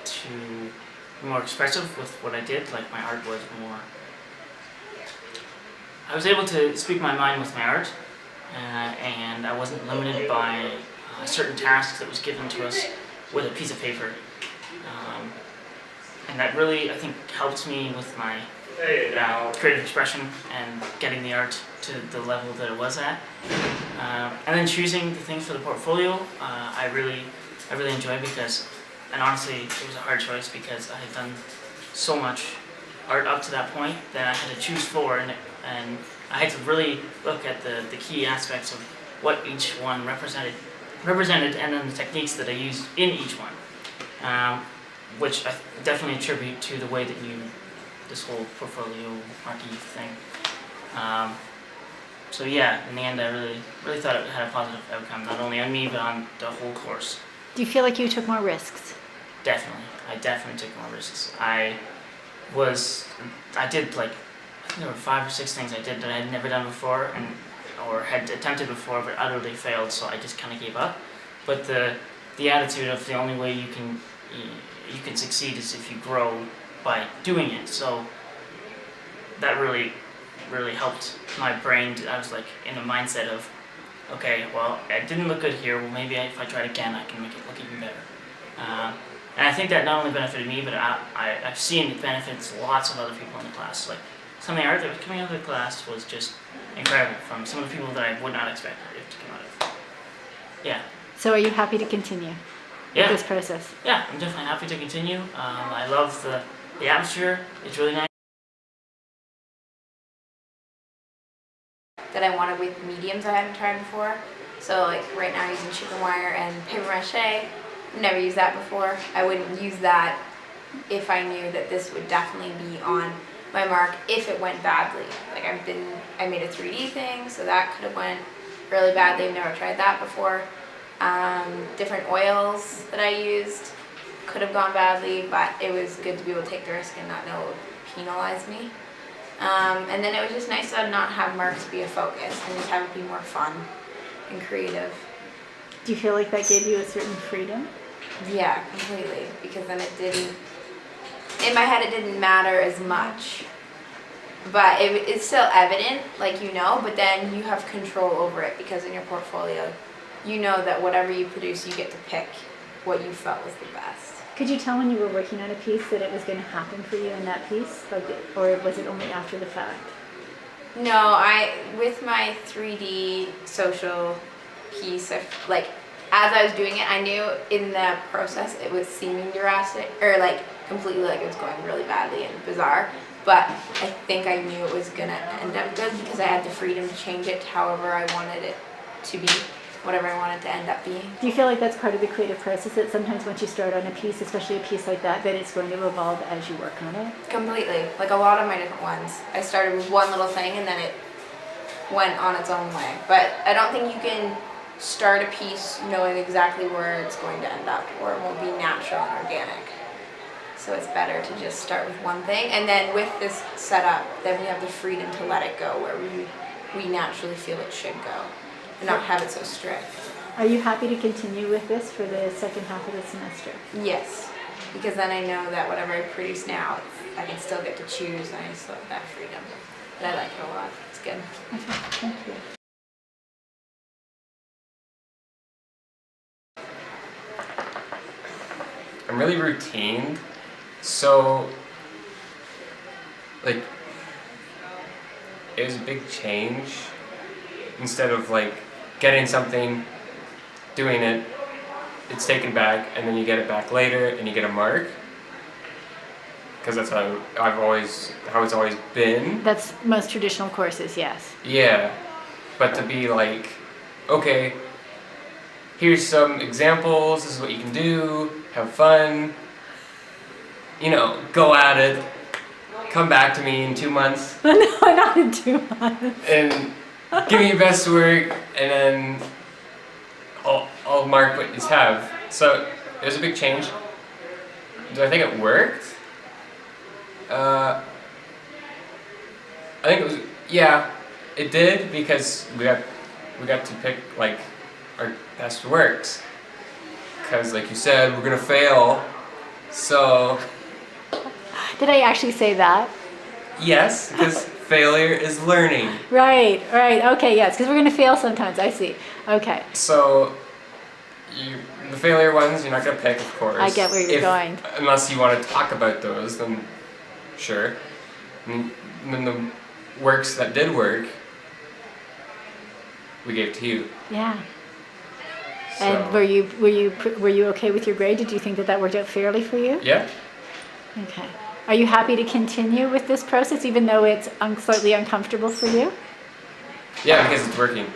to be more expressive with what I did. Like my art was more. I was able to speak my mind with my art, and I wasn't limited by certain tasks that was given to us with a piece of paper. And that really, I think, helped me with my creative expression and getting the art to the level that it was at. And then choosing the things for the portfolio, I really enjoyed because, and honestly, it was a hard choice because I had done so much art up to that point that I had to choose four, and I had to really look at the key aspects of what each one represented, and then the techniques that I used in each one, which I definitely attribute to the way that this whole portfolio marquee thing. So yeah, in the end, I really thought it had a positive outcome, not only on me but on the whole course. Do you feel like you took more risks? Definitely, I definitely took more risks. I did like, I think there were 5 or 6 things I did that I had never done before, or had attempted before but utterly failed. So I just kind of gave up. But the attitude of the only way you can succeed is if you grow by doing it. So that really helped my brain. I was like in a mindset of, okay, well, it didn't look good here. Well, maybe if I try it again, I can make it look even better. And I think that not only benefited me, but I've seen it benefits lots of other people in the class. Like some of the art that was coming out of the class was just incredible from some of the people that I would not expect it to come out of. Yeah. So are you happy to continue with this process? Yeah, I'm definitely happy to continue. I love the atmosphere. It's really nice. That I wanted with mediums I hadn't tried before. So like right now I'm using chicken wire and paper mache. Never used that before. I wouldn't use that if I knew that this would definitely be on my mark if it went badly. Like I made a 3D thing, so that could have went really badly. I've never tried that before. Different oils that I used could have gone badly, but it was good to be able to take the risk and not know it would penalize me. And then it was just nice to not have marks be a focus and just have it be more fun and creative. Do you feel like that gave you a certain freedom? Yeah, completely. Because then in my head it didn't matter as much. But it's still evident, like but then you have control over it because in your portfolio, you know that whatever you produce, you get to pick what you felt was the best. Could you tell when you were working on a piece that it was going to happen for you in that piece? Or was it only after the fact? No, with my 3D social piece, as I was doing it, I knew in the process it was seeming drastic, or completely it was going really badly and bizarre. But I think I knew it was going to end up good because I had the freedom to change it to however I wanted it to be. Whatever I wanted to end up being. Do you feel like that's part of the creative process, that sometimes once you start on a piece, especially a piece like that it's going to evolve as you work on it? Completely. Like a lot of my different ones. I started with one little thing and then it went on its own way. But I don't think you can start a piece knowing exactly where it's going to end up, or it won't be natural and organic. So it's better to just start with one thing, and then with this setup, then we have the freedom to let it go where we naturally feel it should go. And not have it so strict. Are you happy to continue with this for the second half of the semester? Yes, because then I know that whatever I produce now, I can still get to choose, and I still have that freedom. But I like it a lot. It's good. Okay, thank you. I'm really routine, so it was a big change. Instead of getting something, doing it, it's taken back, and then you get it back later, and you get a mark. Because that's how it's always been. That's most traditional courses, yes. Yeah, but to be okay, here's some examples. This is what you can do. Have fun. Go at it. Come back to me in 2 months. No, not in 2 months. And give me your best work, and then I'll mark what you have. So it was a big change. Do I think it worked? I think it was, yeah, it did, because we got to pick our best works. Because like you said, we're gonna fail. So, Did I actually say that? yes, because failure is learning. Right, okay, yes, because we're going to fail sometimes, I see. Okay, So, the failure ones you're not going to pick, of course. I get where you're going. Unless you want to talk about those, then sure. And then the works that did work, we gave to you. yeah. So, And were you okay with your grade? Did you think that worked out fairly for you? Yeah. Okay. Are you happy to continue with this process even though it's slightly uncomfortable for you? Yeah, because it's working.